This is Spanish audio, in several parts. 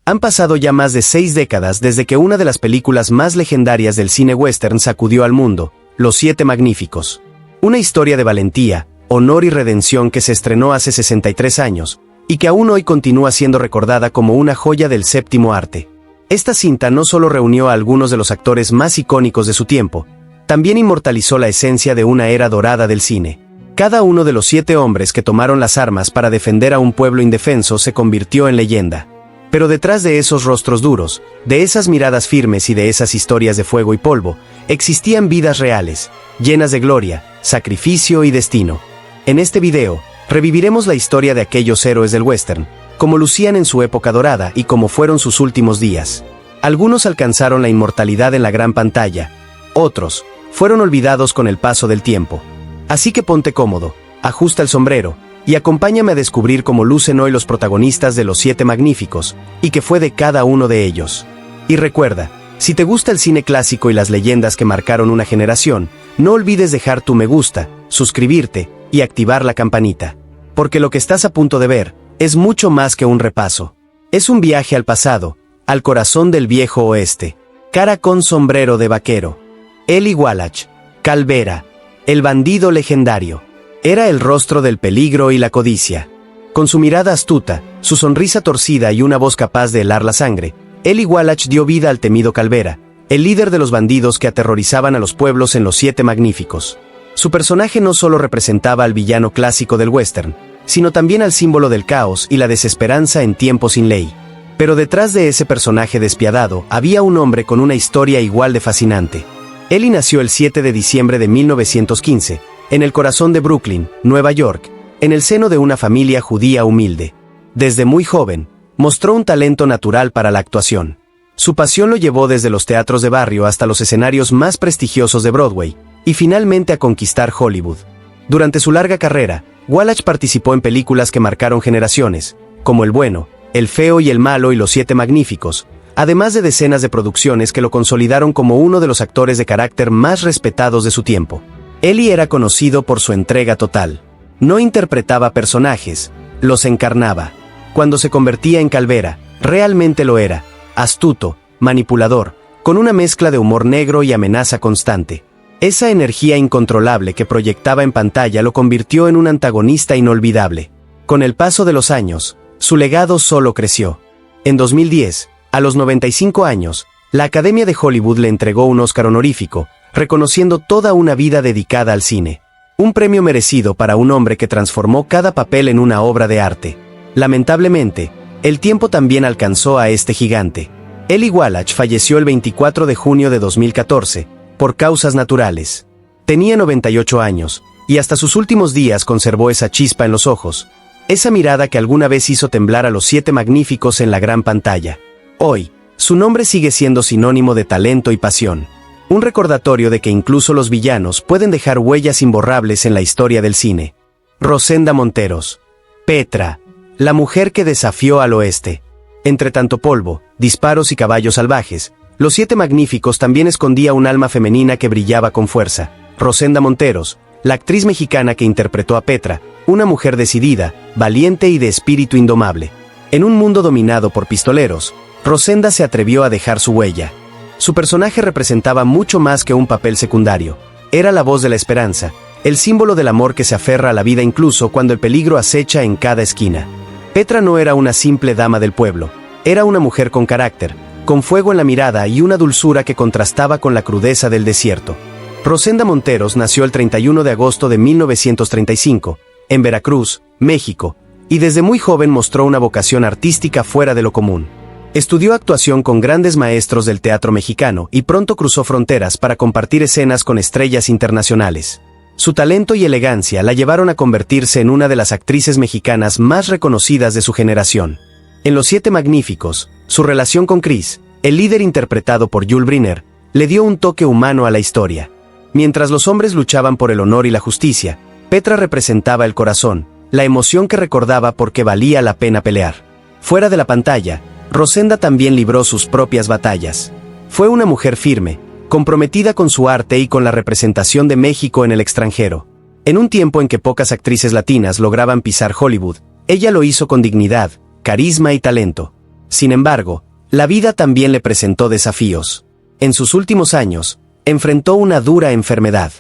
Han pasado ya más de 6 décadas desde que una de las películas más legendarias del cine western sacudió al mundo, Los Siete Magníficos. Una historia de valentía, honor y redención que se estrenó hace 63 años, y que aún hoy continúa siendo recordada como una joya del séptimo arte. Esta cinta no solo reunió a algunos de los actores más icónicos de su tiempo, también inmortalizó la esencia de una era dorada del cine. Cada uno de los 7 hombres que tomaron las armas para defender a un pueblo indefenso se convirtió en leyenda. Pero detrás de esos rostros duros, de esas miradas firmes y de esas historias de fuego y polvo, existían vidas reales, llenas de gloria, sacrificio y destino. En este video, reviviremos la historia de aquellos héroes del western, como lucían en su época dorada y cómo fueron sus últimos días. Algunos alcanzaron la inmortalidad en la gran pantalla, otros fueron olvidados con el paso del tiempo. Así que ponte cómodo, ajusta el sombrero, y acompáñame a descubrir cómo lucen hoy los protagonistas de Los Siete Magníficos, y qué fue de cada uno de ellos. Y recuerda, si te gusta el cine clásico y las leyendas que marcaron una generación, no olvides dejar tu me gusta, suscribirte, y activar la campanita. Porque lo que estás a punto de ver, es mucho más que un repaso. Es un viaje al pasado, al corazón del viejo oeste. Cara con sombrero de vaquero. Eli Wallach, Calvera, el bandido legendario. Era el rostro del peligro y la codicia. Con su mirada astuta, su sonrisa torcida y una voz capaz de helar la sangre, Eli Wallach dio vida al temido Calvera, el líder de los bandidos que aterrorizaban a los pueblos en Los Siete Magníficos. Su personaje no solo representaba al villano clásico del western, sino también al símbolo del caos y la desesperanza en tiempos sin ley. Pero detrás de ese personaje despiadado había un hombre con una historia igual de fascinante. Eli nació el 7 de diciembre de 1915, en el corazón de Brooklyn, Nueva York, en el seno de una familia judía humilde. Desde muy joven, mostró un talento natural para la actuación. Su pasión lo llevó desde los teatros de barrio hasta los escenarios más prestigiosos de Broadway, y finalmente a conquistar Hollywood. Durante su larga carrera, Wallach participó en películas que marcaron generaciones, como El Bueno, El Feo y el Malo y Los Siete Magníficos, además de decenas de producciones que lo consolidaron como uno de los actores de carácter más respetados de su tiempo. Eli era conocido por su entrega total. No interpretaba personajes, los encarnaba. Cuando se convertía en Calvera, realmente lo era, astuto, manipulador, con una mezcla de humor negro y amenaza constante. Esa energía incontrolable que proyectaba en pantalla lo convirtió en un antagonista inolvidable. Con el paso de los años, su legado solo creció. En 2010, a los 95 años, la Academia de Hollywood le entregó un Oscar honorífico, reconociendo toda una vida dedicada al cine. Un premio merecido para un hombre que transformó cada papel en una obra de arte. Lamentablemente, el tiempo también alcanzó a este gigante. Eli Wallach falleció el 24 de junio de 2014, por causas naturales. Tenía 98 años, y hasta sus últimos días conservó esa chispa en los ojos, esa mirada que alguna vez hizo temblar a los 7 magníficos en la gran pantalla. Hoy, su nombre sigue siendo sinónimo de talento y pasión. Un recordatorio de que incluso los villanos pueden dejar huellas imborrables en la historia del cine. Rosenda Monteros. Petra, la mujer que desafió al oeste. Entre tanto polvo, disparos y caballos salvajes, Los Siete Magníficos también escondía un alma femenina que brillaba con fuerza. Rosenda Monteros, la actriz mexicana que interpretó a Petra, una mujer decidida, valiente y de espíritu indomable. En un mundo dominado por pistoleros, Rosenda se atrevió a dejar su huella. Su personaje representaba mucho más que un papel secundario. Era la voz de la esperanza, el símbolo del amor que se aferra a la vida incluso cuando el peligro acecha en cada esquina. Petra no era una simple dama del pueblo, era una mujer con carácter, con fuego en la mirada y una dulzura que contrastaba con la crudeza del desierto. Rosenda Monteros nació el 31 de agosto de 1935, en Veracruz, México, y desde muy joven mostró una vocación artística fuera de lo común. Estudió actuación con grandes maestros del teatro mexicano y pronto cruzó fronteras para compartir escenas con estrellas internacionales. Su talento y elegancia la llevaron a convertirse en una de las actrices mexicanas más reconocidas de su generación. En Los Siete Magníficos, su relación con Chris, el líder interpretado por Yul Brynner, le dio un toque humano a la historia. Mientras los hombres luchaban por el honor y la justicia, Petra representaba el corazón, la emoción que recordaba por qué valía la pena pelear. Fuera de la pantalla, Rosenda también libró sus propias batallas. Fue una mujer firme, comprometida con su arte y con la representación de México en el extranjero. En un tiempo en que pocas actrices latinas lograban pisar Hollywood, ella lo hizo con dignidad, carisma y talento. Sin embargo, la vida también le presentó desafíos. En sus últimos años, enfrentó una dura enfermedad.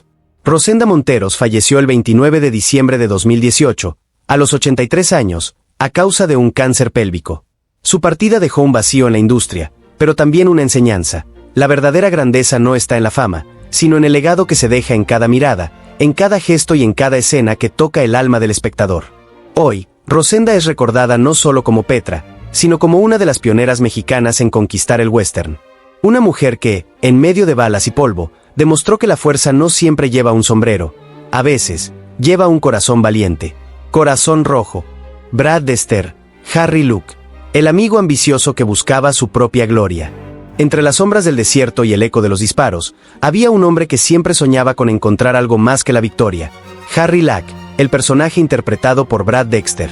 Rosenda Monteros falleció el 29 de diciembre de 2018, a los 83 años, a causa de un cáncer pélvico. Su partida dejó un vacío en la industria, pero también una enseñanza. La verdadera grandeza no está en la fama, sino en el legado que se deja en cada mirada, en cada gesto y en cada escena que toca el alma del espectador. Hoy, Rosenda es recordada no solo como Petra, sino como una de las pioneras mexicanas en conquistar el western. Una mujer que, en medio de balas y polvo, demostró que la fuerza no siempre lleva un sombrero. A veces, lleva un corazón valiente. Corazón Rojo. Brad Dexter. Harry Luke. El amigo ambicioso que buscaba su propia gloria. Entre las sombras del desierto y el eco de los disparos, había un hombre que siempre soñaba con encontrar algo más que la victoria. Harry Luke, el personaje interpretado por Brad Dexter.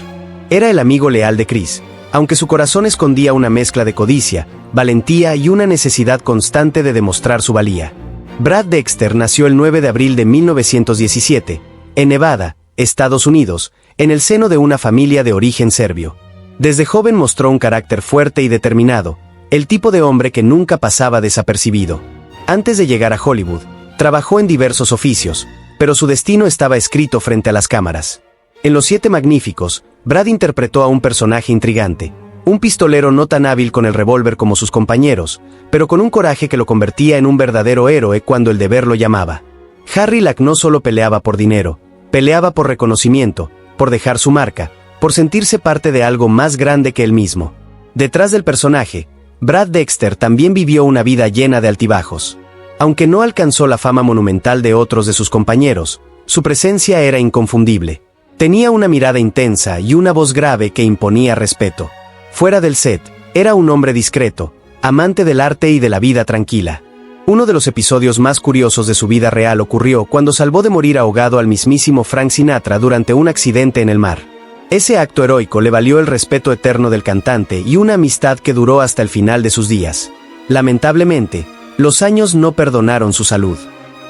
Era el amigo leal de Chris, aunque su corazón escondía una mezcla de codicia, valentía y una necesidad constante de demostrar su valía. Brad Dexter nació el 9 de abril de 1917, en Nevada, Estados Unidos, en el seno de una familia de origen serbio. Desde joven mostró un carácter fuerte y determinado, el tipo de hombre que nunca pasaba desapercibido. Antes de llegar a Hollywood, trabajó en diversos oficios, pero su destino estaba escrito frente a las cámaras. En Los Siete Magníficos, Brad interpretó a un personaje intrigante, un pistolero no tan hábil con el revólver como sus compañeros, pero con un coraje que lo convertía en un verdadero héroe cuando el deber lo llamaba. Harry Luke no solo peleaba por dinero, peleaba por reconocimiento, por dejar su marca, por sentirse parte de algo más grande que él mismo. Detrás del personaje, Brad Dexter también vivió una vida llena de altibajos. Aunque no alcanzó la fama monumental de otros de sus compañeros, su presencia era inconfundible. Tenía una mirada intensa y una voz grave que imponía respeto. Fuera del set, era un hombre discreto, amante del arte y de la vida tranquila. Uno de los episodios más curiosos de su vida real ocurrió cuando salvó de morir ahogado al mismísimo Frank Sinatra durante un accidente en el mar. Ese acto heroico le valió el respeto eterno del cantante y una amistad que duró hasta el final de sus días. Lamentablemente, los años no perdonaron su salud.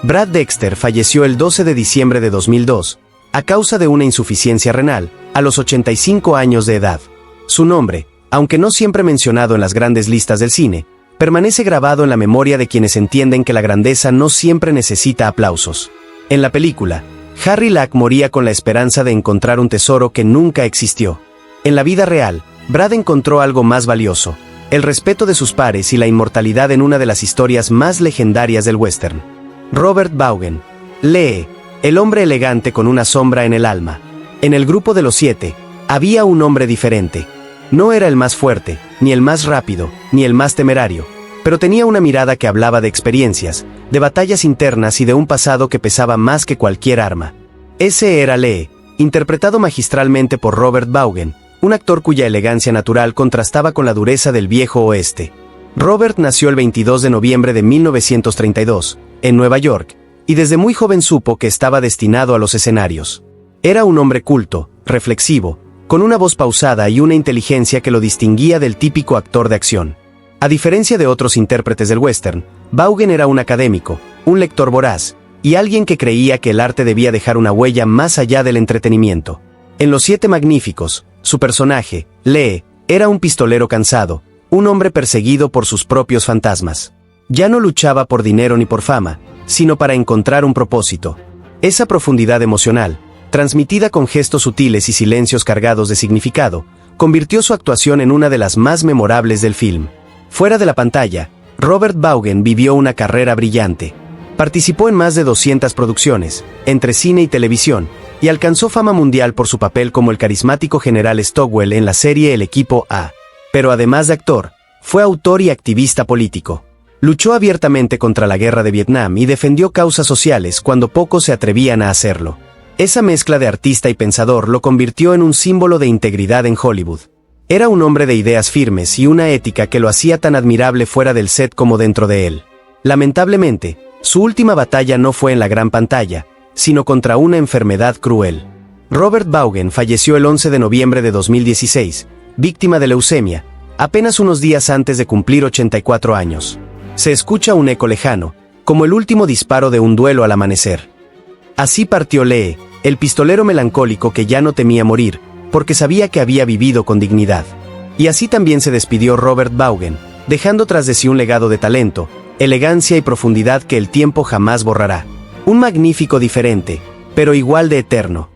Brad Dexter falleció el 12 de diciembre de 2002, a causa de una insuficiencia renal, a los 85 años de edad. Su nombre, aunque no siempre mencionado en las grandes listas del cine, permanece grabado en la memoria de quienes entienden que la grandeza no siempre necesita aplausos. En la película, Harry Luke moría con la esperanza de encontrar un tesoro que nunca existió. En la vida real, Brad encontró algo más valioso, el respeto de sus pares y la inmortalidad en una de las historias más legendarias del western. Robert Vaughan. Lee, el hombre elegante con una sombra en el alma. En el grupo de los 7, había un hombre diferente. No era el más fuerte, ni el más rápido, ni el más temerario, pero tenía una mirada que hablaba de experiencias, de batallas internas y de un pasado que pesaba más que cualquier arma. Ese era Lee, interpretado magistralmente por Robert Vaughan, un actor cuya elegancia natural contrastaba con la dureza del viejo oeste. Robert nació el 22 de noviembre de 1932, en Nueva York, y desde muy joven supo que estaba destinado a los escenarios. Era un hombre culto, reflexivo, con una voz pausada y una inteligencia que lo distinguía del típico actor de acción. A diferencia de otros intérpretes del western, Vaughan era un académico, un lector voraz, y alguien que creía que el arte debía dejar una huella más allá del entretenimiento. En Los Siete Magníficos, su personaje, Lee, era un pistolero cansado, un hombre perseguido por sus propios fantasmas. Ya no luchaba por dinero ni por fama, sino para encontrar un propósito. Esa profundidad emocional, transmitida con gestos sutiles y silencios cargados de significado, convirtió su actuación en una de las más memorables del film. Fuera de la pantalla, Robert Vaughan vivió una carrera brillante. Participó en más de 200 producciones, entre cine y televisión, y alcanzó fama mundial por su papel como el carismático general Stockwell en la serie El Equipo A. Pero además de actor, fue autor y activista político. Luchó abiertamente contra la guerra de Vietnam y defendió causas sociales cuando pocos se atrevían a hacerlo. Esa mezcla de artista y pensador lo convirtió en un símbolo de integridad en Hollywood. Era un hombre de ideas firmes y una ética que lo hacía tan admirable fuera del set como dentro de él. Lamentablemente, su última batalla no fue en la gran pantalla, sino contra una enfermedad cruel. Robert Vaughan falleció el 11 de noviembre de 2016, víctima de leucemia, apenas unos días antes de cumplir 84 años. Se escucha un eco lejano, como el último disparo de un duelo al amanecer. Así partió Lee, el pistolero melancólico que ya no temía morir, porque sabía que había vivido con dignidad. Y así también se despidió Robert Vaughan, dejando tras de sí un legado de talento, elegancia y profundidad que el tiempo jamás borrará. Un magnífico diferente, pero igual de eterno.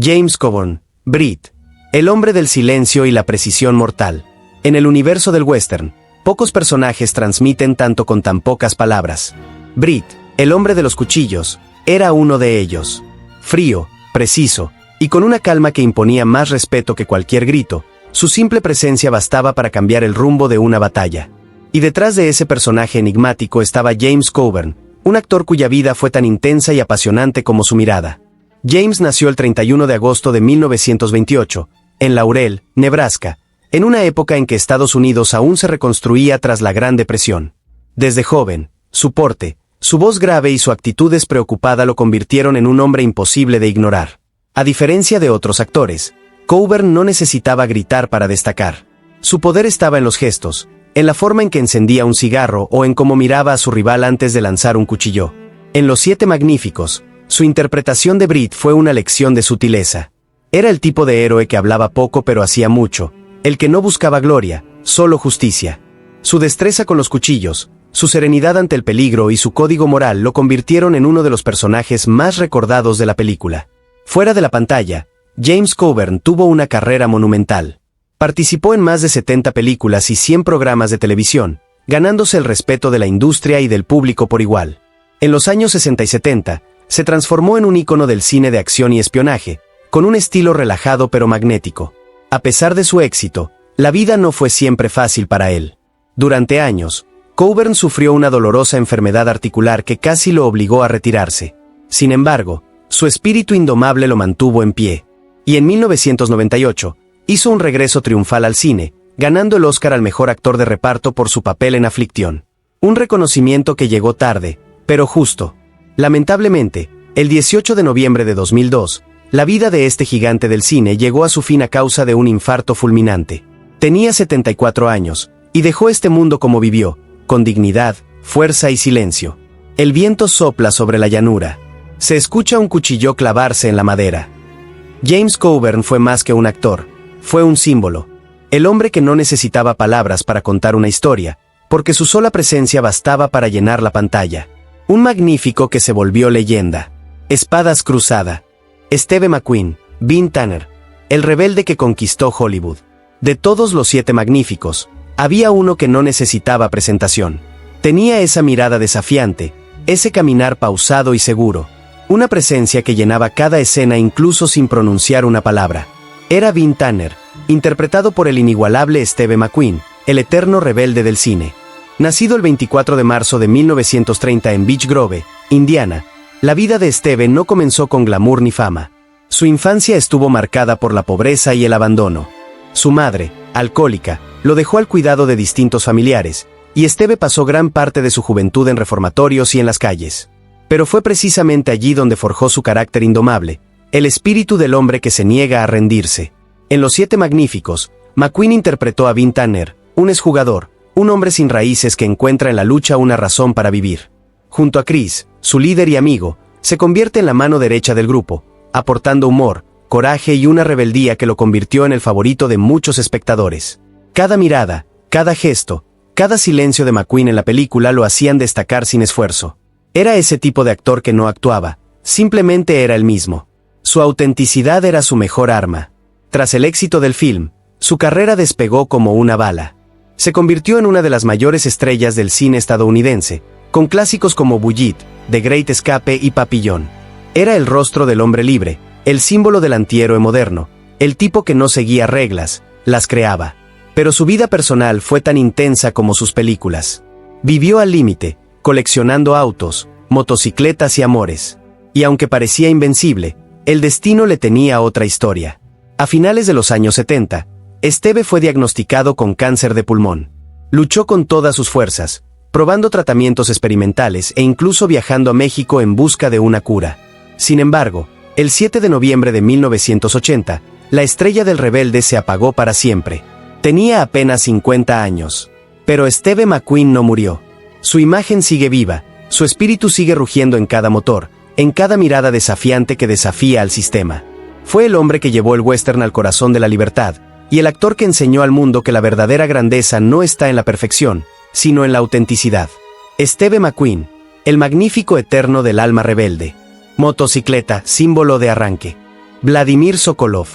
James Coburn, Brit, el hombre del silencio y la precisión mortal. En el universo del western, pocos personajes transmiten tanto con tan pocas palabras. Brit, el hombre de los cuchillos, era uno de ellos. Frío, preciso, y con una calma que imponía más respeto que cualquier grito, su simple presencia bastaba para cambiar el rumbo de una batalla. Y detrás de ese personaje enigmático estaba James Coburn, un actor cuya vida fue tan intensa y apasionante como su mirada. James nació el 31 de agosto de 1928, en Laurel, Nebraska, en una época en que Estados Unidos aún se reconstruía tras la Gran Depresión. Desde joven, su porte, su voz grave y su actitud despreocupada lo convirtieron en un hombre imposible de ignorar. A diferencia de otros actores, Coburn no necesitaba gritar para destacar. Su poder estaba en los gestos, en la forma en que encendía un cigarro o en cómo miraba a su rival antes de lanzar un cuchillo. En Los Siete Magníficos, su interpretación de Brit fue una lección de sutileza. Era el tipo de héroe que hablaba poco pero hacía mucho, el que no buscaba gloria, solo justicia. Su destreza con los cuchillos, su serenidad ante el peligro y su código moral lo convirtieron en uno de los personajes más recordados de la película. Fuera de la pantalla, James Coburn tuvo una carrera monumental. Participó en más de 70 películas y 100 programas de televisión, ganándose el respeto de la industria y del público por igual. En los años 60 y 70, se transformó en un ícono del cine de acción y espionaje, con un estilo relajado pero magnético. A pesar de su éxito, la vida no fue siempre fácil para él. Durante años, Coburn sufrió una dolorosa enfermedad articular que casi lo obligó a retirarse. Sin embargo, su espíritu indomable lo mantuvo en pie. Y en 1998, hizo un regreso triunfal al cine, ganando el Oscar al mejor actor de reparto por su papel en Affliction. Un reconocimiento que llegó tarde, pero justo. Lamentablemente, el 18 de noviembre de 2002, la vida de este gigante del cine llegó a su fin a causa de un infarto fulminante. Tenía 74 años, y dejó este mundo como vivió, con dignidad, fuerza y silencio. El viento sopla sobre la llanura. Se escucha un cuchillo clavarse en la madera. James Coburn fue más que un actor. Fue un símbolo. El hombre que no necesitaba palabras para contar una historia, porque su sola presencia bastaba para llenar la pantalla. Un magnífico que se volvió leyenda. Espadas cruzada. Steve McQueen, Bean Tanner, el rebelde que conquistó Hollywood. De todos los 7 magníficos, había uno que no necesitaba presentación. Tenía esa mirada desafiante, ese caminar pausado y seguro. Una presencia que llenaba cada escena incluso sin pronunciar una palabra. Era Bean Tanner, interpretado por el inigualable Steve McQueen, el eterno rebelde del cine. Nacido el 24 de marzo de 1930 en Beech Grove, Indiana, la vida de Steve no comenzó con glamour ni fama. Su infancia estuvo marcada por la pobreza y el abandono. Su madre, alcohólica, lo dejó al cuidado de distintos familiares, y Steve pasó gran parte de su juventud en reformatorios y en las calles. Pero fue precisamente allí donde forjó su carácter indomable, el espíritu del hombre que se niega a rendirse. En Los Siete Magníficos, McQueen interpretó a Bean Tanner, un exjugador, un hombre sin raíces que encuentra en la lucha una razón para vivir. Junto a Chris, su líder y amigo, se convierte en la mano derecha del grupo, aportando humor, coraje y una rebeldía que lo convirtió en el favorito de muchos espectadores. Cada mirada, cada gesto, cada silencio de McQueen en la película lo hacían destacar sin esfuerzo. Era ese tipo de actor que no actuaba, simplemente era el mismo. Su autenticidad era su mejor arma. Tras el éxito del film, su carrera despegó como una bala. Se convirtió en una de las mayores estrellas del cine estadounidense, con clásicos como Bullitt, The Great Escape y Papillon. Era el rostro del hombre libre, el símbolo del antihéroe moderno, el tipo que no seguía reglas, las creaba. Pero su vida personal fue tan intensa como sus películas. Vivió al límite, coleccionando autos, motocicletas y amores. Y aunque parecía invencible, el destino le tenía otra historia. A finales de los años 70, Steve fue diagnosticado con cáncer de pulmón. Luchó con todas sus fuerzas, probando tratamientos experimentales e incluso viajando a México en busca de una cura. Sin embargo, el 7 de noviembre de 1980, la estrella del rebelde se apagó para siempre. Tenía apenas 50 años. Pero Steve McQueen no murió. Su imagen sigue viva, su espíritu sigue rugiendo en cada motor, en cada mirada desafiante que desafía al sistema. Fue el hombre que llevó el western al corazón de la libertad, y el actor que enseñó al mundo que la verdadera grandeza no está en la perfección, sino en la autenticidad. Steve McQueen, el magnífico eterno del alma rebelde. Motocicleta, símbolo de arranque. Vladimir Sokolov,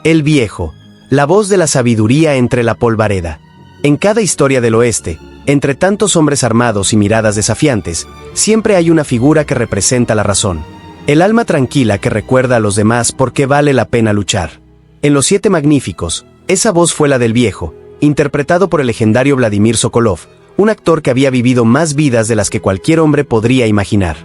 el viejo, la voz de la sabiduría entre la polvareda. En cada historia del oeste, entre tantos hombres armados y miradas desafiantes, siempre hay una figura que representa la razón. El alma tranquila que recuerda a los demás por qué vale la pena luchar. En Los Siete Magníficos, esa voz fue la del viejo, interpretado por el legendario Vladimir Sokolov, un actor que había vivido más vidas de las que cualquier hombre podría imaginar.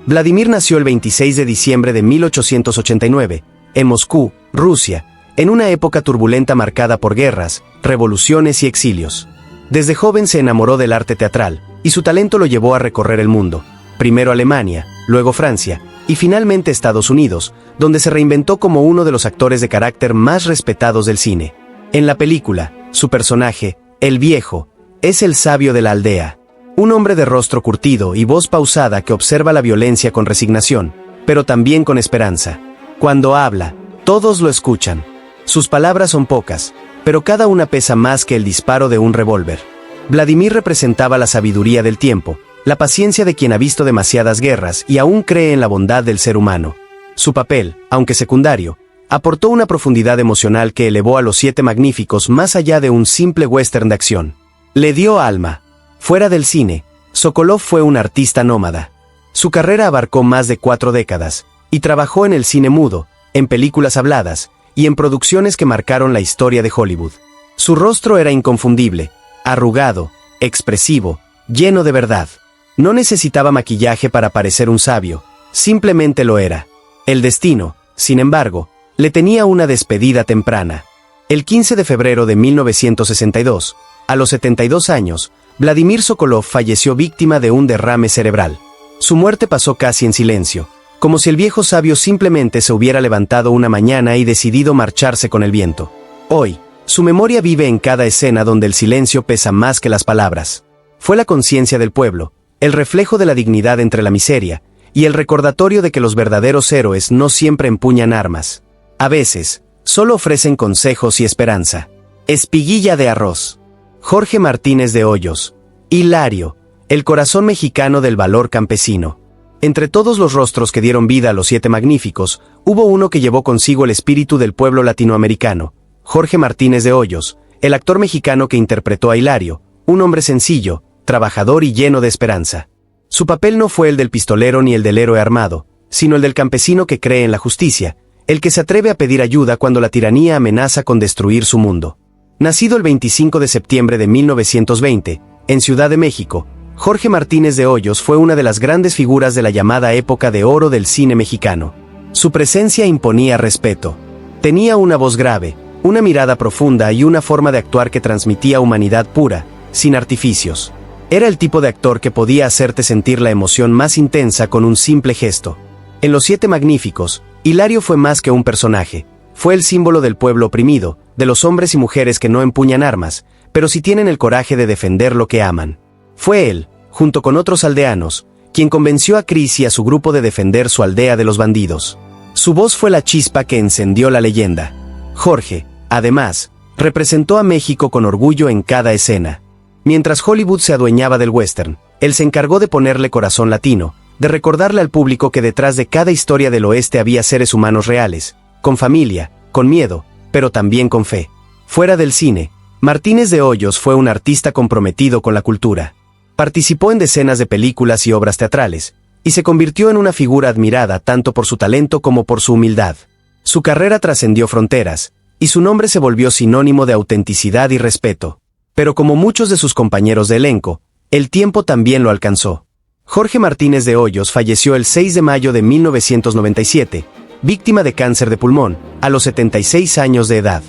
Vladimir nació el 26 de diciembre de 1889, en Moscú, Rusia, en una época turbulenta marcada por guerras, revoluciones y exilios. Desde joven se enamoró del arte teatral, y su talento lo llevó a recorrer el mundo, primero Alemania, luego Francia, y finalmente Estados Unidos, donde se reinventó como uno de los actores de carácter más respetados del cine. En la película, su personaje, el viejo, es el sabio de la aldea, un hombre de rostro curtido y voz pausada que observa la violencia con resignación, pero también con esperanza. Cuando habla, todos lo escuchan. Sus palabras son pocas, pero cada una pesa más que el disparo de un revólver. Vladimir representaba la sabiduría del tiempo, la paciencia de quien ha visto demasiadas guerras y aún cree en la bondad del ser humano. Su papel, aunque secundario, aportó una profundidad emocional que elevó a Los Siete Magníficos más allá de un simple western de acción. Le dio alma. Fuera del cine, Sokolov fue un artista nómada. Su carrera abarcó más de 4 décadas, y trabajó en el cine mudo, en películas habladas, y en producciones que marcaron la historia de Hollywood. Su rostro era inconfundible, arrugado, expresivo, lleno de verdad. No necesitaba maquillaje para parecer un sabio, simplemente lo era. El destino, sin embargo, le tenía una despedida temprana. El 15 de febrero de 1962, a los 72 años, Vladimir Sokolov falleció víctima de un derrame cerebral. Su muerte pasó casi en silencio, como si el viejo sabio simplemente se hubiera levantado una mañana y decidido marcharse con el viento. Hoy, su memoria vive en cada escena donde el silencio pesa más que las palabras. Fue la conciencia del pueblo, el reflejo de la dignidad entre la miseria, y el recordatorio de que los verdaderos héroes no siempre empuñan armas. A veces, solo ofrecen consejos y esperanza. Espiguilla de arroz. Jorge Martínez de Hoyos. Hilario, el corazón mexicano del valor campesino. Entre todos los rostros que dieron vida a Los Siete Magníficos, hubo uno que llevó consigo el espíritu del pueblo latinoamericano. Jorge Martínez de Hoyos, el actor mexicano que interpretó a Hilario, un hombre sencillo, trabajador y lleno de esperanza. Su papel no fue el del pistolero ni el del héroe armado, sino el del campesino que cree en la justicia, el que se atreve a pedir ayuda cuando la tiranía amenaza con destruir su mundo. Nacido el 25 de septiembre de 1920, en Ciudad de México, Jorge Martínez de Hoyos fue una de las grandes figuras de la llamada época de oro del cine mexicano. Su presencia imponía respeto. Tenía una voz grave, una mirada profunda y una forma de actuar que transmitía humanidad pura, sin artificios. Era el tipo de actor que podía hacerte sentir la emoción más intensa con un simple gesto. En Los Siete Magníficos, Hilario fue más que un personaje. Fue el símbolo del pueblo oprimido, de los hombres y mujeres que no empuñan armas, pero sí tienen el coraje de defender lo que aman. Fue él, junto con otros aldeanos, quien convenció a Chris y a su grupo de defender su aldea de los bandidos. Su voz fue la chispa que encendió la leyenda. Jorge, además, representó a México con orgullo en cada escena. Mientras Hollywood se adueñaba del western, él se encargó de ponerle corazón latino, de recordarle al público que detrás de cada historia del oeste había seres humanos reales, con familia, con miedo, pero también con fe. Fuera del cine, Martínez de Hoyos fue un artista comprometido con la cultura. Participó en decenas de películas y obras teatrales, y se convirtió en una figura admirada tanto por su talento como por su humildad. Su carrera trascendió fronteras, y su nombre se volvió sinónimo de autenticidad y respeto. Pero como muchos de sus compañeros de elenco, el tiempo también lo alcanzó. Jorge Martínez de Hoyos falleció el 6 de mayo de 1997, víctima de cáncer de pulmón, a los 76 años de edad.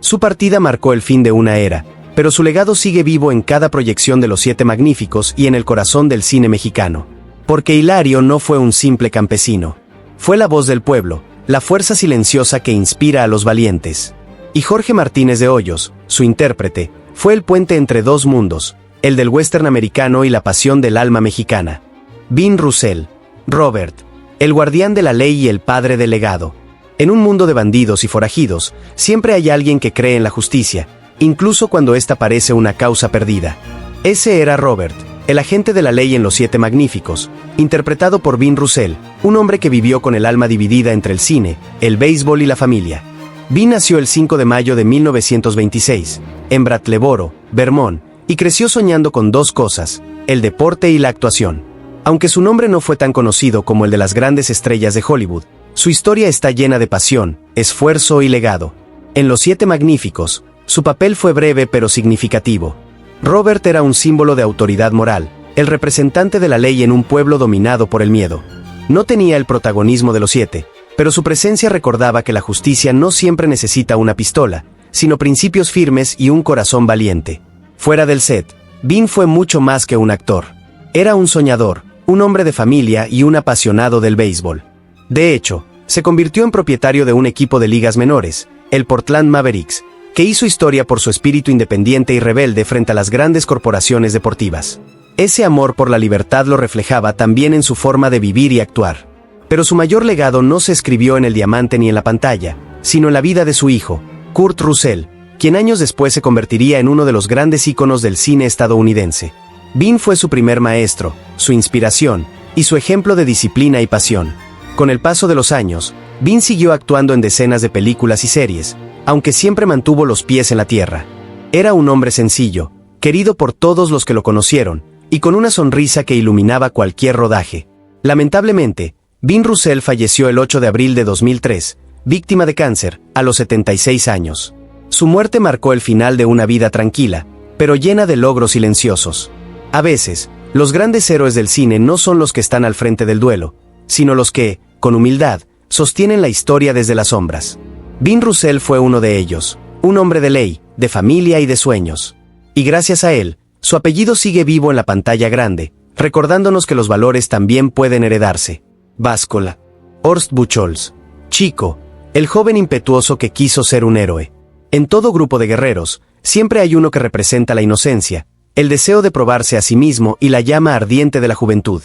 Su partida marcó el fin de una era, pero su legado sigue vivo en cada proyección de Los Siete Magníficos y en el corazón del cine mexicano. Porque Hilario no fue un simple campesino. Fue la voz del pueblo, la fuerza silenciosa que inspira a los valientes. Y Jorge Martínez de Hoyos, su intérprete, fue el puente entre dos mundos, el del western americano y la pasión del alma mexicana. Vin Russell, Robert, el guardián de la ley y el padre del legado. En un mundo de bandidos y forajidos, siempre hay alguien que cree en la justicia, incluso cuando esta parece una causa perdida. Ese era Robert, el agente de la ley en Los Siete Magníficos, interpretado por Vin Russell, un hombre que vivió con el alma dividida entre el cine, el béisbol y la familia. Vin nació el 5 de mayo de 1926, en Brattleboro, Vermont, y creció soñando con dos cosas, el deporte y la actuación. Aunque su nombre no fue tan conocido como el de las grandes estrellas de Hollywood, su historia está llena de pasión, esfuerzo y legado. En Los Siete Magníficos, su papel fue breve pero significativo. Robert era un símbolo de autoridad moral, el representante de la ley en un pueblo dominado por el miedo. No tenía el protagonismo de los siete, pero su presencia recordaba que la justicia no siempre necesita una pistola, sino principios firmes y un corazón valiente. Fuera del set, Vin fue mucho más que un actor. Era un soñador, un hombre de familia y un apasionado del béisbol. De hecho, se convirtió en propietario de un equipo de ligas menores, el Portland Mavericks, que hizo historia por su espíritu independiente y rebelde frente a las grandes corporaciones deportivas. Ese amor por la libertad lo reflejaba también en su forma de vivir y actuar. Pero su mayor legado no se escribió en el diamante ni en la pantalla, sino en la vida de su hijo, Kurt Russell, quien años después se convertiría en uno de los grandes íconos del cine estadounidense. Vin fue su primer maestro, su inspiración, y su ejemplo de disciplina y pasión. Con el paso de los años, Vin siguió actuando en decenas de películas y series, aunque siempre mantuvo los pies en la tierra. Era un hombre sencillo, querido por todos los que lo conocieron, y con una sonrisa que iluminaba cualquier rodaje. Lamentablemente, Vin Russell falleció el 8 de abril de 2003, víctima de cáncer, a los 76 años. Su muerte marcó el final de una vida tranquila, pero llena de logros silenciosos. A veces, los grandes héroes del cine no son los que están al frente del duelo, sino los que, con humildad, sostienen la historia desde las sombras. Vin Russell fue uno de ellos, un hombre de ley, de familia y de sueños. Y gracias a él, su apellido sigue vivo en la pantalla grande, recordándonos que los valores también pueden heredarse. Báscola. Horst Buchholz. Chico, el joven impetuoso que quiso ser un héroe. En todo grupo de guerreros, siempre hay uno que representa la inocencia, el deseo de probarse a sí mismo y la llama ardiente de la juventud.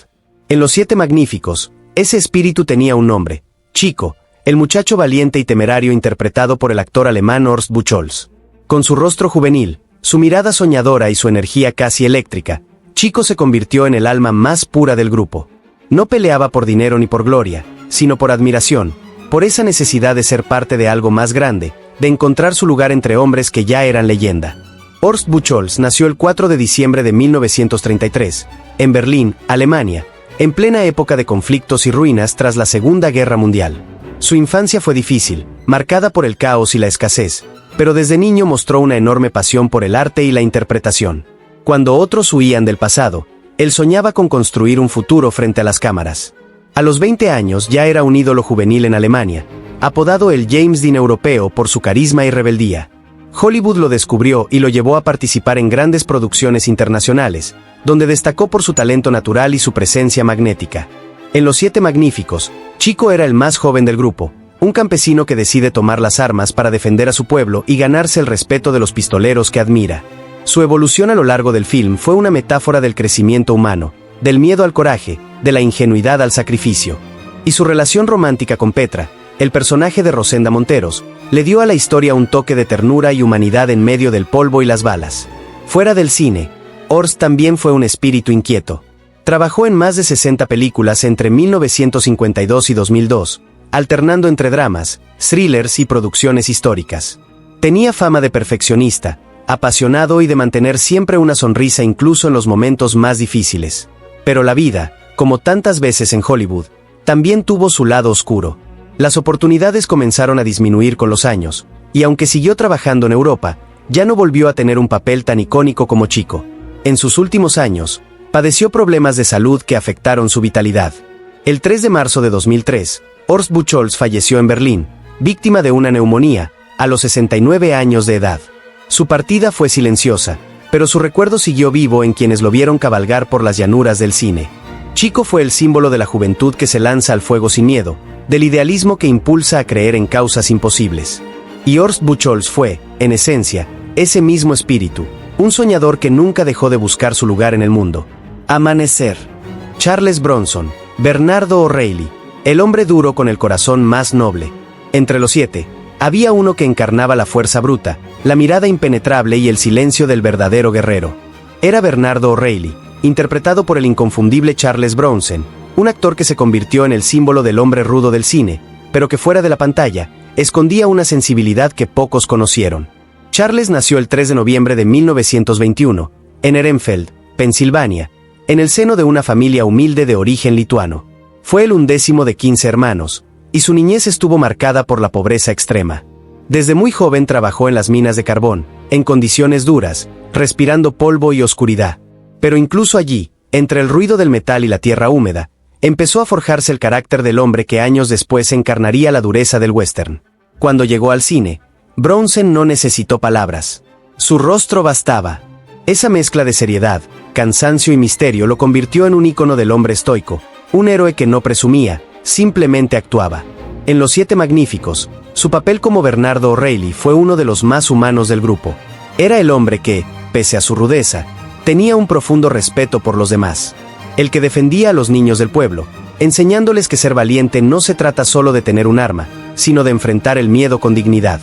En Los Siete Magníficos, ese espíritu tenía un nombre, Chico, el muchacho valiente y temerario interpretado por el actor alemán Horst Buchholz. Con su rostro juvenil, su mirada soñadora y su energía casi eléctrica, Chico se convirtió en el alma más pura del grupo. No peleaba por dinero ni por gloria, sino por admiración, por esa necesidad de ser parte de algo más grande, de encontrar su lugar entre hombres que ya eran leyenda. Horst Buchholz nació el 4 de diciembre de 1933, en Berlín, Alemania, en plena época de conflictos y ruinas tras la Segunda Guerra Mundial. Su infancia fue difícil, marcada por el caos y la escasez, pero desde niño mostró una enorme pasión por el arte y la interpretación. Cuando otros huían del pasado, él soñaba con construir un futuro frente a las cámaras. A los 20 años ya era un ídolo juvenil en Alemania, apodado el James Dean europeo por su carisma y rebeldía. Hollywood lo descubrió y lo llevó a participar en grandes producciones internacionales, donde destacó por su talento natural y su presencia magnética. En Los Siete Magníficos, Chico era el más joven del grupo, un campesino que decide tomar las armas para defender a su pueblo y ganarse el respeto de los pistoleros que admira. Su evolución a lo largo del film fue una metáfora del crecimiento humano, del miedo al coraje, de la ingenuidad al sacrificio. Y su relación romántica con Petra, el personaje de Rosenda Monteros, le dio a la historia un toque de ternura y humanidad en medio del polvo y las balas. Fuera del cine, Horst también fue un espíritu inquieto. Trabajó en más de 60 películas entre 1952 y 2002, alternando entre dramas, thrillers y producciones históricas. Tenía fama de perfeccionista, apasionado y de mantener siempre una sonrisa incluso en los momentos más difíciles. Pero la vida, como tantas veces en Hollywood, también tuvo su lado oscuro. Las oportunidades comenzaron a disminuir con los años, y aunque siguió trabajando en Europa, ya no volvió a tener un papel tan icónico como Chico. En sus últimos años, padeció problemas de salud que afectaron su vitalidad. El 3 de marzo de 2003, Horst Buchholz falleció en Berlín, víctima de una neumonía, a los 69 años de edad. Su partida fue silenciosa, pero su recuerdo siguió vivo en quienes lo vieron cabalgar por las llanuras del cine. Chico fue el símbolo de la juventud que se lanza al fuego sin miedo, del idealismo que impulsa a creer en causas imposibles. Y Horst Buchholz fue, en esencia, ese mismo espíritu, un soñador que nunca dejó de buscar su lugar en el mundo. Amanecer. Charles Bronson, Bernardo O'Reilly, el hombre duro con el corazón más noble. Entre los 7, había uno que encarnaba la fuerza bruta, la mirada impenetrable y el silencio del verdadero guerrero. Era Bernardo O'Reilly, interpretado por el inconfundible Charles Bronson, un actor que se convirtió en el símbolo del hombre rudo del cine, pero que fuera de la pantalla, escondía una sensibilidad que pocos conocieron. Charles nació el 3 de noviembre de 1921, en Ehrenfeld, Pensilvania, en el seno de una familia humilde de origen lituano. Fue el 11º de 15 hermanos, y su niñez estuvo marcada por la pobreza extrema. Desde muy joven trabajó en las minas de carbón, en condiciones duras, respirando polvo y oscuridad. Pero incluso allí, entre el ruido del metal y la tierra húmeda, empezó a forjarse el carácter del hombre que años después encarnaría la dureza del western. Cuando llegó al cine, Bronson no necesitó palabras. Su rostro bastaba. Esa mezcla de seriedad, cansancio y misterio lo convirtió en un ícono del hombre estoico, un héroe que no presumía, simplemente actuaba. En Los Siete Magníficos, su papel como Bernardo O'Reilly fue uno de los más humanos del grupo. Era el hombre que, pese a su rudeza, tenía un profundo respeto por los demás. El que defendía a los niños del pueblo, enseñándoles que ser valiente no se trata solo de tener un arma, sino de enfrentar el miedo con dignidad.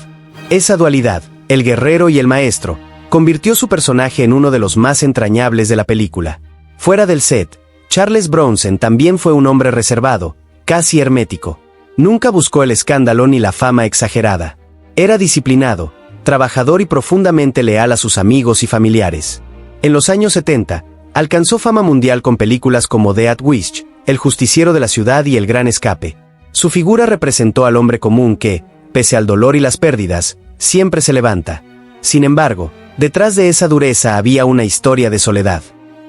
Esa dualidad, el guerrero y el maestro, convirtió su personaje en uno de los más entrañables de la película. Fuera del set, Charles Bronson también fue un hombre reservado, casi hermético. Nunca buscó el escándalo ni la fama exagerada. Era disciplinado, trabajador y profundamente leal a sus amigos y familiares. En los años 70, alcanzó fama mundial con películas como Death Wish, El justiciero de la ciudad y El gran escape. Su figura representó al hombre común que, pese al dolor y las pérdidas, siempre se levanta. Sin embargo, detrás de esa dureza había una historia de soledad.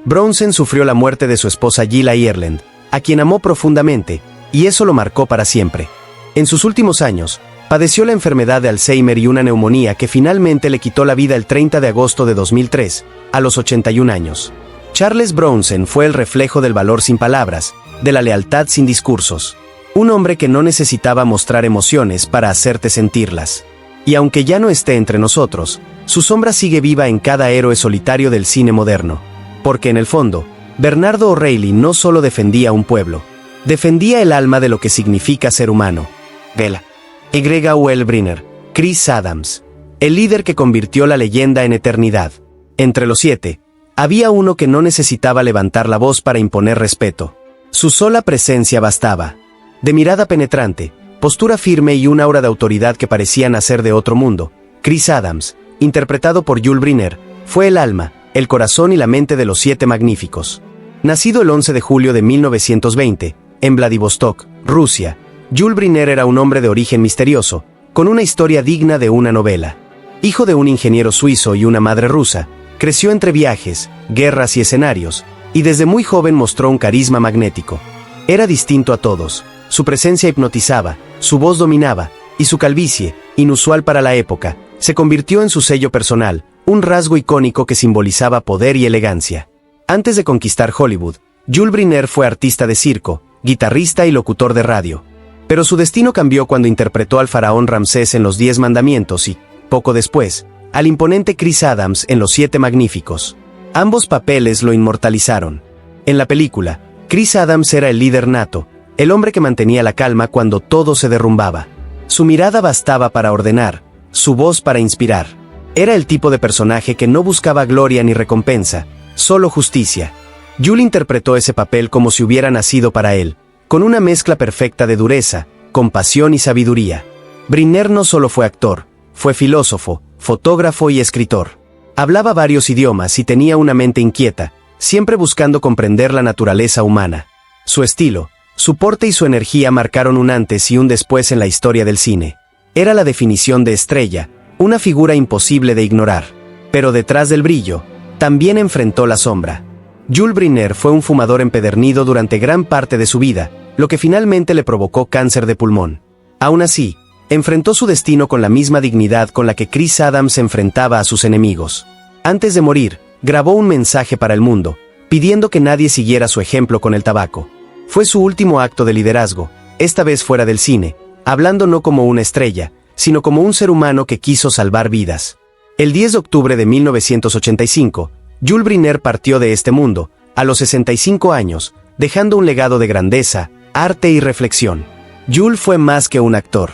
Bronson sufrió la muerte de su esposa Gila Ireland, a quien amó profundamente, y eso lo marcó para siempre. En sus últimos años, padeció la enfermedad de Alzheimer y una neumonía que finalmente le quitó la vida el 30 de agosto de 2003, a los 81 años. Charles Bronson fue el reflejo del valor sin palabras, de la lealtad sin discursos. Un hombre que no necesitaba mostrar emociones para hacerte sentirlas. Y aunque ya no esté entre nosotros, su sombra sigue viva en cada héroe solitario del cine moderno. Porque en el fondo, Bernardo O'Reilly no solo defendía un pueblo, defendía el alma de lo que significa ser humano. Vela. Y.Will Brynner, Chris Adams, el líder que convirtió la leyenda en eternidad. Entre los 7, había uno que no necesitaba levantar la voz para imponer respeto. Su sola presencia bastaba. De mirada penetrante, postura firme y un aura de autoridad que parecía nacer de otro mundo, Chris Adams, interpretado por Yul Brynner, fue el alma, el corazón y la mente de Los Siete Magníficos. Nacido el 11 de julio de 1920, en Vladivostok, Rusia, Yul Brynner era un hombre de origen misterioso, con una historia digna de una novela. Hijo de un ingeniero suizo y una madre rusa, creció entre viajes, guerras y escenarios, y desde muy joven mostró un carisma magnético. Era distinto a todos, su presencia hipnotizaba, su voz dominaba, y su calvicie, inusual para la época, se convirtió en su sello personal, un rasgo icónico que simbolizaba poder y elegancia. Antes de conquistar Hollywood, Yul Brynner fue artista de circo, guitarrista y locutor de radio. Pero su destino cambió cuando interpretó al faraón Ramsés en Los 10 Mandamientos y, poco después, al imponente Chris Adams en Los Siete Magníficos. Ambos papeles lo inmortalizaron. En la película, Chris Adams era el líder nato, el hombre que mantenía la calma cuando todo se derrumbaba. Su mirada bastaba para ordenar, su voz para inspirar. Era el tipo de personaje que no buscaba gloria ni recompensa, solo justicia. Yul interpretó ese papel como si hubiera nacido para él, con una mezcla perfecta de dureza, compasión y sabiduría. Brynner no solo fue actor, fue filósofo, fotógrafo y escritor. Hablaba varios idiomas y tenía una mente inquieta, siempre buscando comprender la naturaleza humana. Su estilo, su porte y su energía marcaron un antes y un después en la historia del cine. Era la definición de estrella, una figura imposible de ignorar. Pero detrás del brillo, también enfrentó la sombra. Yul Brynner fue un fumador empedernido durante gran parte de su vida, lo que finalmente le provocó cáncer de pulmón. Aún así, enfrentó su destino con la misma dignidad con la que Chris Adams enfrentaba a sus enemigos. Antes de morir, grabó un mensaje para el mundo, pidiendo que nadie siguiera su ejemplo con el tabaco. Fue su último acto de liderazgo, esta vez fuera del cine, hablando no como una estrella, sino como un ser humano que quiso salvar vidas. El 10 de octubre de 1985, Yul Brynner partió de este mundo, a los 65 años, dejando un legado de grandeza, arte y reflexión. Yul fue más que un actor.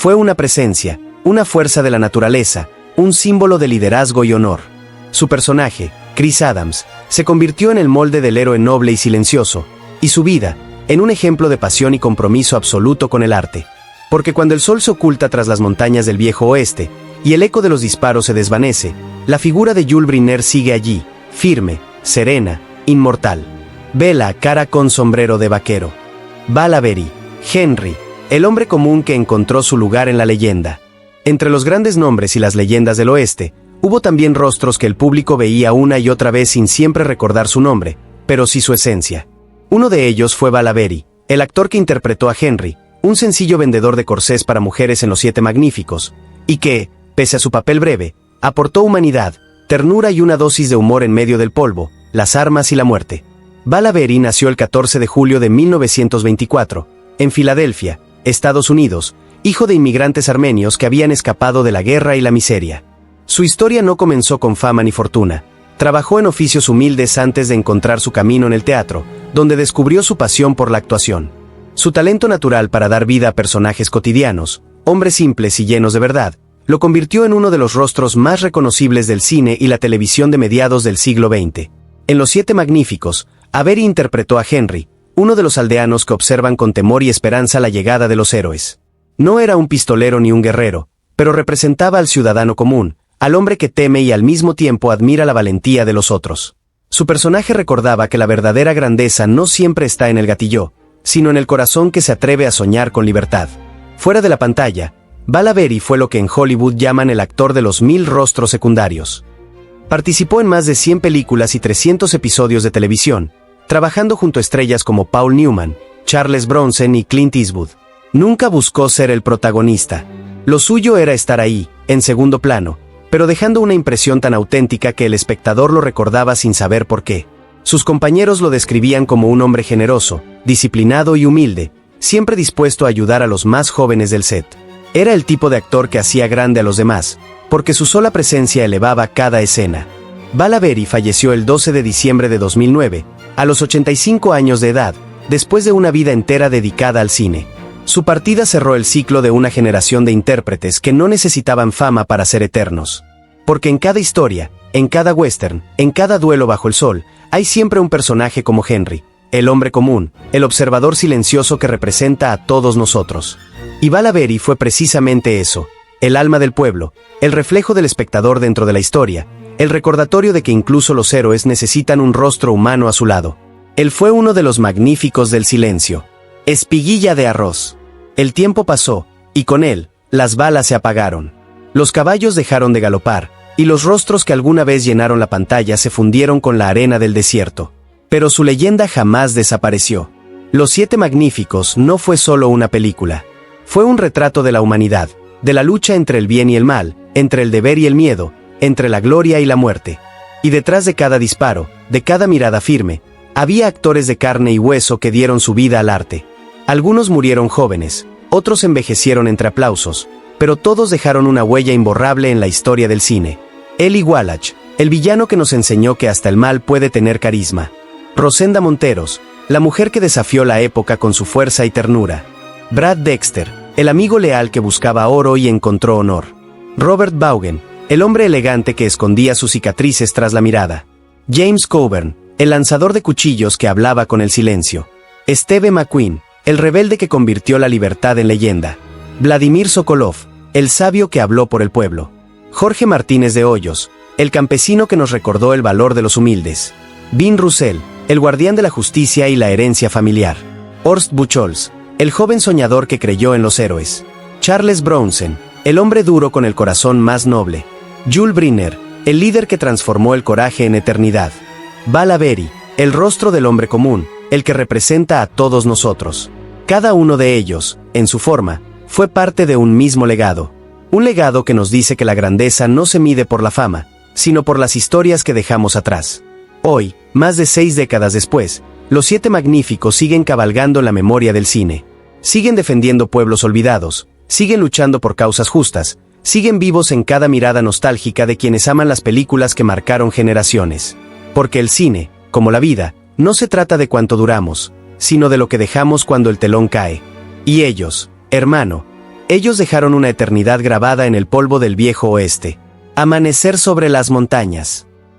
Fue una presencia, una fuerza de la naturaleza, un símbolo de liderazgo y honor. Su personaje, Chris Adams, se convirtió en el molde del héroe noble y silencioso, y su vida, en un ejemplo de pasión y compromiso absoluto con el arte. Porque cuando el sol se oculta tras las montañas del viejo oeste, y el eco de los disparos se desvanece, la figura de Yul Brynner sigue allí, firme, serena, inmortal. Vela, cara con sombrero de vaquero. Val Avery, Henry, el hombre común que encontró su lugar en la leyenda. Entre los grandes nombres y las leyendas del oeste, hubo también rostros que el público veía una y otra vez sin siempre recordar su nombre, pero sí su esencia. Uno de ellos fue Val Avery, el actor que interpretó a Henry, un sencillo vendedor de corsés para mujeres en Los Siete Magníficos, y que, pese a su papel breve, aportó humanidad, ternura y una dosis de humor en medio del polvo, las armas y la muerte. Val Avery nació el 14 de julio de 1924, en Filadelfia, Estados Unidos, hijo de inmigrantes armenios que habían escapado de la guerra y la miseria. Su historia no comenzó con fama ni fortuna. Trabajó en oficios humildes antes de encontrar su camino en el teatro, donde descubrió su pasión por la actuación. Su talento natural para dar vida a personajes cotidianos, hombres simples y llenos de verdad, lo convirtió en uno de los rostros más reconocibles del cine y la televisión de mediados del siglo XX. En Los Siete Magníficos, Avery interpretó a Henry, uno de los aldeanos que observan con temor y esperanza la llegada de los héroes. No era un pistolero ni un guerrero, pero representaba al ciudadano común, al hombre que teme y al mismo tiempo admira la valentía de los otros. Su personaje recordaba que la verdadera grandeza no siempre está en el gatillo, sino en el corazón que se atreve a soñar con libertad. Fuera de la pantalla, Val Avery fue lo que en Hollywood llaman el actor de los 1000 rostros secundarios. Participó en más de 100 películas y 300 episodios de televisión, trabajando junto a estrellas como Paul Newman, Charles Bronson y Clint Eastwood. Nunca buscó ser el protagonista. Lo suyo era estar ahí, en segundo plano, pero dejando una impresión tan auténtica que el espectador lo recordaba sin saber por qué. Sus compañeros lo describían como un hombre generoso, disciplinado y humilde, siempre dispuesto a ayudar a los más jóvenes del set. Era el tipo de actor que hacía grande a los demás, porque su sola presencia elevaba cada escena. Val Avery falleció el 12 de diciembre de 2009, a los 85 años de edad, después de una vida entera dedicada al cine. Su partida cerró el ciclo de una generación de intérpretes que no necesitaban fama para ser eternos. Porque en cada historia, en cada western, en cada duelo bajo el sol, hay siempre un personaje como Henry, el hombre común, el observador silencioso que representa a todos nosotros. Y Val Avery fue precisamente eso, el alma del pueblo, el reflejo del espectador dentro de la historia, el recordatorio de que incluso los héroes necesitan un rostro humano a su lado. Él fue uno de los magníficos del silencio. Espiguilla de arroz. El tiempo pasó, y con él, las balas se apagaron. Los caballos dejaron de galopar, y los rostros que alguna vez llenaron la pantalla se fundieron con la arena del desierto. Pero su leyenda jamás desapareció. Los Siete Magníficos no fue solo una película. Fue un retrato de la humanidad, de la lucha entre el bien y el mal, entre el deber y el miedo, entre la gloria y la muerte. Y detrás de cada disparo, de cada mirada firme, había actores de carne y hueso que dieron su vida al arte. Algunos murieron jóvenes, otros envejecieron entre aplausos, pero todos dejaron una huella imborrable en la historia del cine. Eli Wallach, el villano que nos enseñó que hasta el mal puede tener carisma. Rosenda Monteros, la mujer que desafió la época con su fuerza y ternura. Brad Dexter, el amigo leal que buscaba oro y encontró honor. Robert Vaughan, el hombre elegante que escondía sus cicatrices tras la mirada. James Coburn, el lanzador de cuchillos que hablaba con el silencio. Steve McQueen, el rebelde que convirtió la libertad en leyenda. Vladimir Sokolov, el sabio que habló por el pueblo. Jorge Martínez de Hoyos, el campesino que nos recordó el valor de los humildes. Vin Russell, el guardián de la justicia y la herencia familiar. Horst Buchholz, el joven soñador que creyó en los héroes. Charles Bronson, el hombre duro con el corazón más noble. Yul Brynner, el líder que transformó el coraje en eternidad. Val Avery, el rostro del hombre común, el que representa a todos nosotros. Cada uno de ellos, en su forma, fue parte de un mismo legado. Un legado que nos dice que la grandeza no se mide por la fama, sino por las historias que dejamos atrás. Hoy, más de 6 décadas después, los Siete Magníficos siguen cabalgando en la memoria del cine. Siguen defendiendo pueblos olvidados, siguen luchando por causas justas, siguen vivos en cada mirada nostálgica de quienes aman las películas que marcaron generaciones. Porque el cine, como la vida, no se trata de cuánto duramos, sino de lo que dejamos cuando el telón cae. Y ellos, hermano, Ellos dejaron una eternidad grabada en el polvo del viejo oeste. Amanecer sobre las montañas.